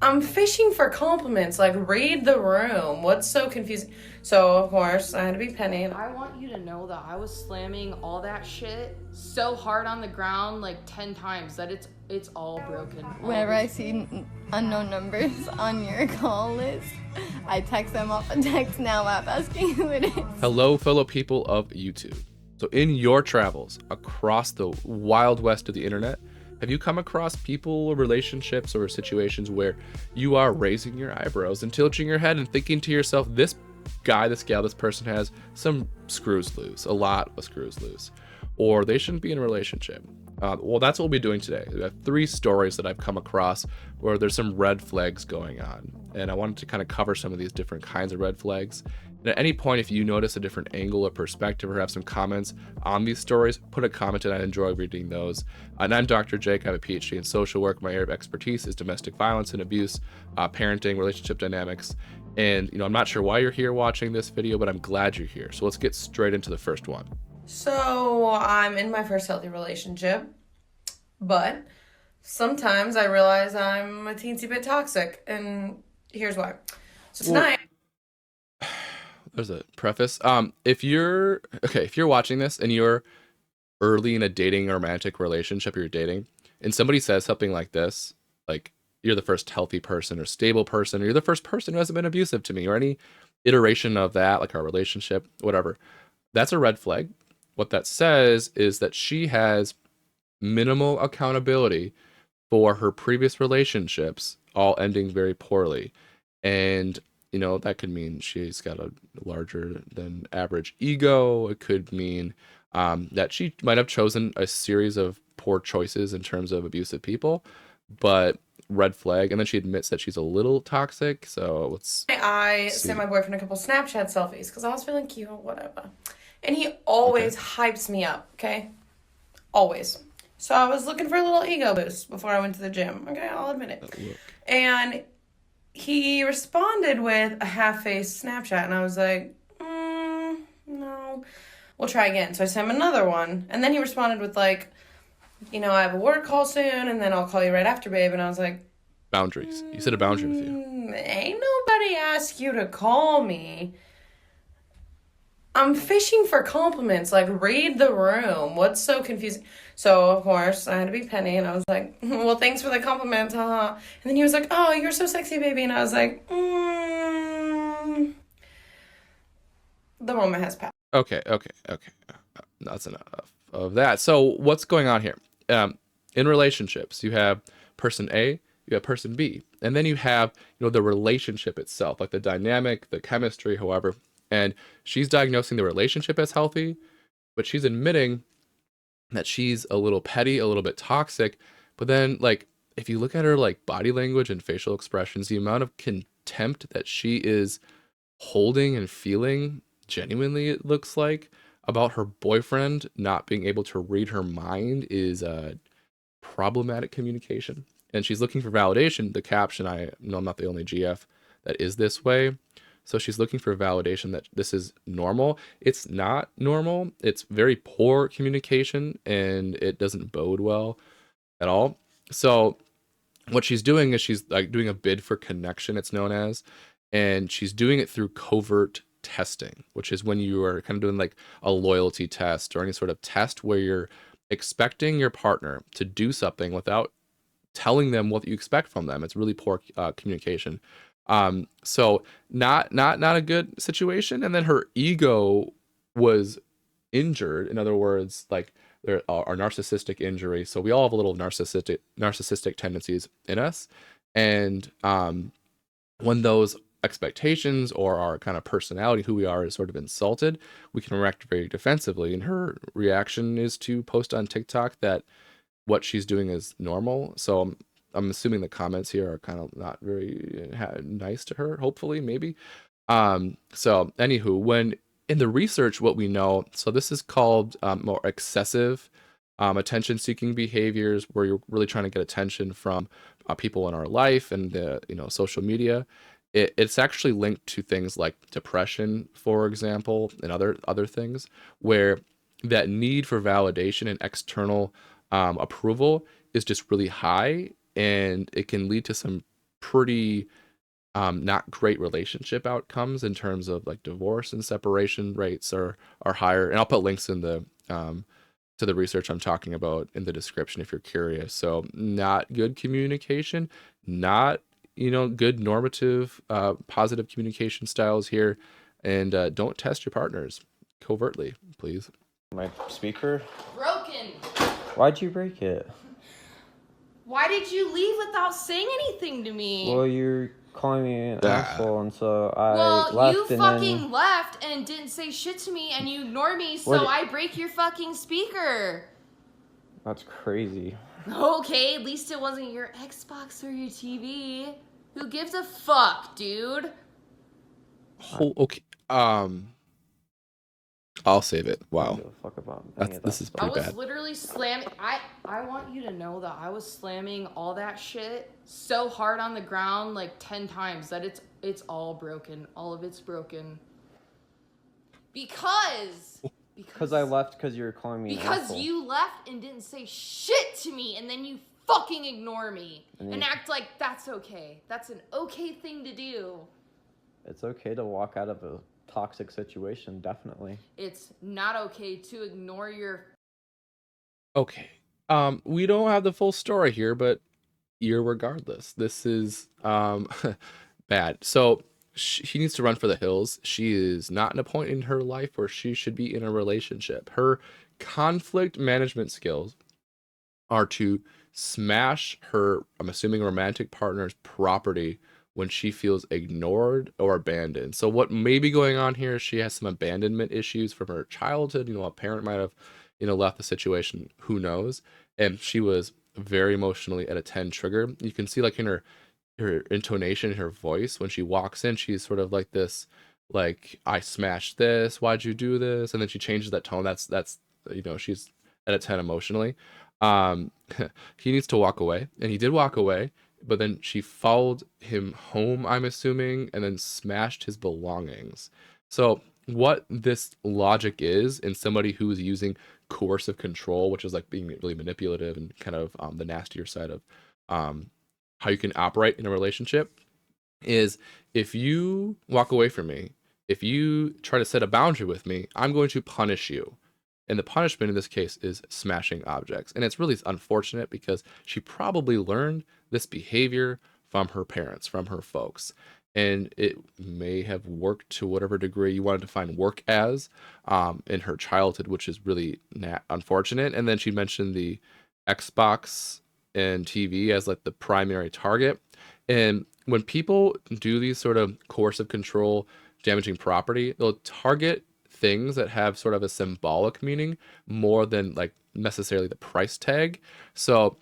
I'm fishing for compliments. Like, read the room. What's so confusing? So, of course, I had to be Penny. I want you to know that I was slamming all that shit so hard on the ground like 10 times that it's all broken. Whenever I see unknown numbers on your call list, I text them off a text now app asking who it is. Hello, fellow people of YouTube. So in your travels across the wild west of the internet, have you come across people, relationships, or situations where you are raising your eyebrows and tilting your head and thinking to yourself, this guy, this gal, this person has some screws loose, a lot of screws loose, or they shouldn't be in a relationship? Well, that's what we'll be doing today. We have 3 stories that I've come across where there's some red flags going on, and I wanted to kind of cover some of these different kinds of red flags. And at any point, if you notice a different angle or perspective or have some comments on these stories, put a comment and I enjoy reading those. And I'm Dr. Jake. I have a PhD in social work. My area of expertise is domestic violence and abuse, parenting, relationship dynamics. And, I'm not sure why you're here watching this video, but I'm glad you're here. So let's get straight into the first one. So, I'm in my first healthy relationship, but sometimes I realize I'm a teensy bit toxic, and here's why. So tonight... There's a preface. If you're watching this and you're early in a dating or romantic relationship, or you're dating, and somebody says something like this, like you're the first healthy person or stable person, or you're the first person who hasn't been abusive to me, or any iteration of that, like our relationship, whatever, that's a red flag. What that says is that she has minimal accountability for her previous relationships, all ending very poorly. And that could mean she's got a larger than average ego. It could mean that she might have chosen a series of poor choices in terms of abusive people, but red flag. And then she admits that she's a little toxic. So I sent my boyfriend a couple Snapchat selfies because I was feeling cute or whatever. And he always hypes me up, okay? Always. So I was looking for a little ego boost before I went to the gym. Okay, I'll admit it. And he responded with a half-faced Snapchat, and I was like, no, we'll try again. So I sent him another one, and then he responded with like, I have a work call soon, and then I'll call you right after, babe. And I was like, boundaries. You said a boundary with you. Ain't nobody asked you to call me. I'm fishing for compliments. Like, read the room. What's so confusing? So, of course, I had to be Penny, and I was like, well, thanks for the compliment, haha. And then he was like, oh, you're so sexy, baby. And I was like, the moment has passed. Okay. That's enough of that. So what's going on here? In relationships, you have person A, you have person B, and then you have, the relationship itself, like the dynamic, the chemistry, however. And she's diagnosing the relationship as healthy, but she's admitting that she's a little petty, a little bit toxic. But then, like, if you look at her, like, body language and facial expressions, the amount of contempt that she is holding and feeling, genuinely, it looks like, about her boyfriend not being able to read her mind is a problematic communication. And she's looking for validation. The caption, I'm not the only GF that is this way. So she's looking for validation that this is normal. It's not normal. It's very poor communication, and it doesn't bode well at all. So what she's doing is she's like doing a bid for connection, it's known as, and she's doing it through covert testing, which is when you are kind of doing like a loyalty test or any sort of test where you're expecting your partner to do something without telling them what you expect from them. It's really poor communication. So not a good situation. And then her ego was injured. In other words, like there are narcissistic injuries. So we all have a little narcissistic tendencies in us. And when those expectations or our kind of personality, who we are, is sort of insulted, we can react very defensively. And her reaction is to post on TikTok that what she's doing is normal. So I'm assuming the comments here are kind of not very nice to her, hopefully, maybe. So anywho, when in the research, what we know, so this is called more excessive attention-seeking behaviors, where you're really trying to get attention from people in our life and the social media. It's actually linked to things like depression, for example, and other things, where that need for validation and external approval is just really high, and it can lead to some pretty not great relationship outcomes in terms of like divorce and separation rates are higher. And I'll put links in the to the research I'm talking about in the description if you're curious. So not good communication, not, you know, good normative positive communication styles here. And don't test your partners covertly, please. My speaker? Broken. Why'd you break it? Why did you leave without saying anything to me? Well, you're calling me an Ah. asshole, and so I Well, left you and fucking then... left and didn't say shit to me, and you ignored me, so What- I break your fucking speaker. That's crazy. Okay, at least it wasn't your Xbox or your TV. Who gives a fuck, dude? Oh, okay. I'll save it. I Wow. don't give a fuck about any of This that is stuff. I pretty was bad. literally slamming. I want you to know that I was slamming all that shit so hard on the ground like 10 times that it's all broken. All of it's broken. Because I left because you were calling me an Because asshole. you left and didn't say shit to me, and then you fucking ignore me And and then- act like that's okay. That's an okay thing to do. It's okay to walk out of a toxic situation, definitely. It's not okay to ignore your. Okay. We don't have the full story here, but irregardless, this is bad. So she needs to run for the hills. She is not in a point in her life where she should be in a relationship. Her conflict management skills are to smash her, I'm assuming, romantic partner's property when she feels ignored or abandoned. So what may be going on here is she has some abandonment issues from her childhood. You know, a parent might have, you know, left the situation, who knows? And she was very emotionally at a 10 trigger. You can see like in her intonation, her voice, when she walks in, she's sort of like this, like, I smashed this, why'd you do this? And then she changes that tone. That's you know, she's at a 10 emotionally. He needs to walk away, and he did walk away, but then she followed him home, I'm assuming, and then smashed his belongings. So what this logic is in somebody who is using coercive control, which is like being really manipulative and kind of the nastier side of how you can operate in a relationship, is if you walk away from me, if you try to set a boundary with me, I'm going to punish you. And the punishment in this case is smashing objects. And it's really unfortunate because she probably learned this behavior from her parents, from her folks. And it may have worked to whatever degree you wanted to find work as in her childhood, which is really unfortunate. And then she mentioned the Xbox and TV as like the primary target. And when people do these sort of coercive control, damaging property, they'll target things that have sort of a symbolic meaning more than like necessarily the price tag. So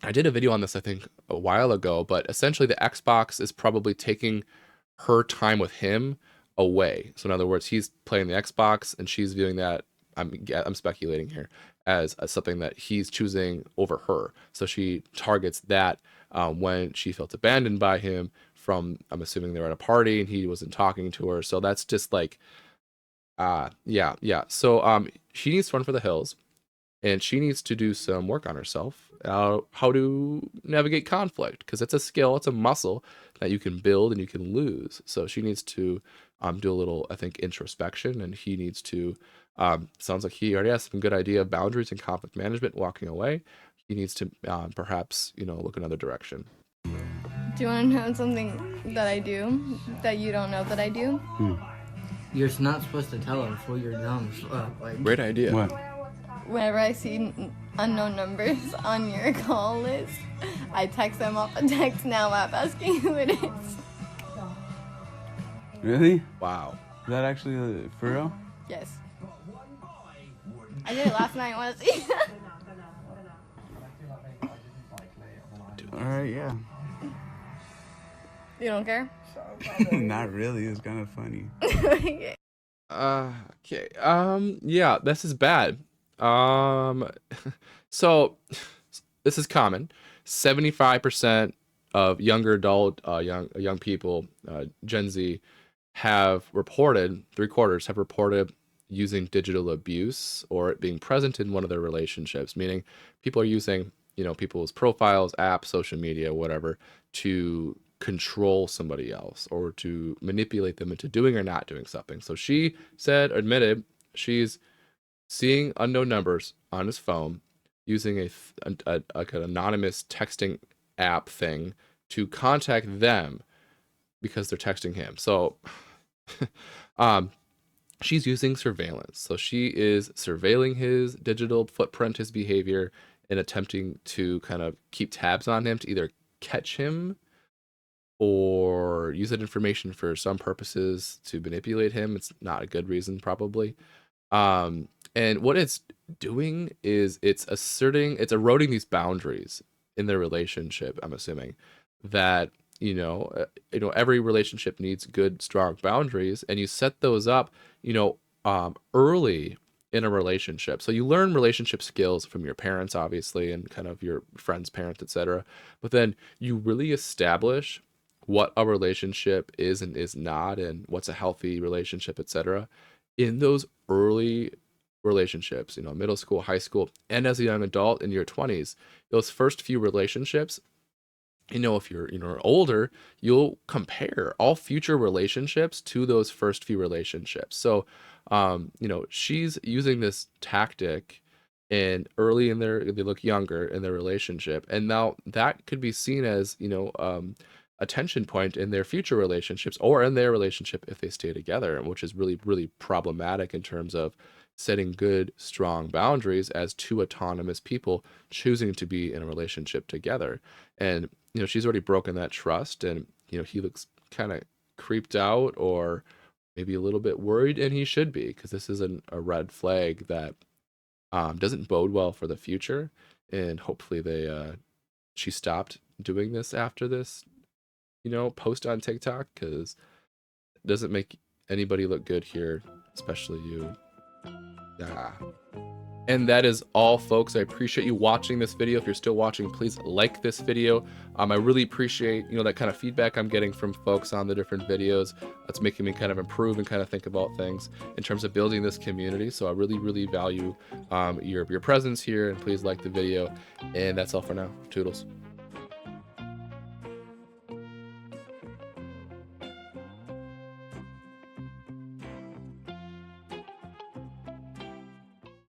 I did a video on this, I think, a while ago, but essentially the Xbox is probably taking her time with him away. So in other words, he's playing the Xbox and she's viewing that, I'm speculating here, as something that he's choosing over her. So she targets that when she felt abandoned by him from, I'm assuming they were at a party and he wasn't talking to her. So that's just like, yeah. So she needs to run for the hills, and she needs to do some work on herself, how to navigate conflict, because it's a skill, it's a muscle that you can build and you can lose. So she needs to do a little, I think, introspection, and he needs to, sounds like he already has some good idea of boundaries and conflict management, walking away. He needs to perhaps, you know, look another direction. Do you want to know something that I do that you don't know that I do? You're not supposed to tell him, fool. You're dumb. Great idea. What? Whenever I see unknown numbers on your call list, I text them off a text now app asking who it is. Really? Wow. Is that actually for real? Yes. I did it last night, want to see? Alright, yeah. You don't care? Not really. It's kind of funny. Okay. Yeah, this is bad. So this is common. 75% of younger adult, young people, Gen Z, have reported, 3/4 have reported using digital abuse or it being present in one of their relationships, meaning people are using people's profiles, apps, social media, whatever, to control somebody else or to manipulate them into doing or not doing something. So she admitted she's seeing unknown numbers on his phone using like an anonymous texting app thing to contact them because they're texting him. So she's using surveillance. So she is surveilling his digital footprint, his behavior, and attempting to kind of keep tabs on him to either catch him or use that information for some purposes to manipulate him. It's not a good reason, probably. And what it's doing is it's eroding these boundaries in their relationship. I'm assuming that, every relationship needs good, strong boundaries, and you set those up, early in a relationship. So you learn relationship skills from your parents, obviously, and kind of your friends' parents, etc. But then you really establish what a relationship is and is not, and what's a healthy relationship, etc. in those early relationships, middle school, high school, and as a young adult in your 20s. Those first few relationships, if you're older, you'll compare all future relationships to those first few relationships. So she's using this tactic, and early in they look younger in their relationship, and now that could be seen as a tension point in their future relationships or in their relationship if they stay together, which is really, really problematic in terms of setting good, strong boundaries as two autonomous people choosing to be in a relationship together. And she's already broken that trust, and he looks kind of creeped out or maybe a little bit worried, and he should be, because this is a red flag that doesn't bode well for the future. And hopefully she stopped doing this after this post on TikTok, because it doesn't make anybody look good here, especially you. Yeah. And that is all, folks. I appreciate you watching this video. If you're still watching, please like this video. I really appreciate that kind of feedback I'm getting from folks on the different videos. That's making me kind of improve and kind of think about things in terms of building this community. So I really, really value your presence here, and please like the video. And that's all for now. Toodles.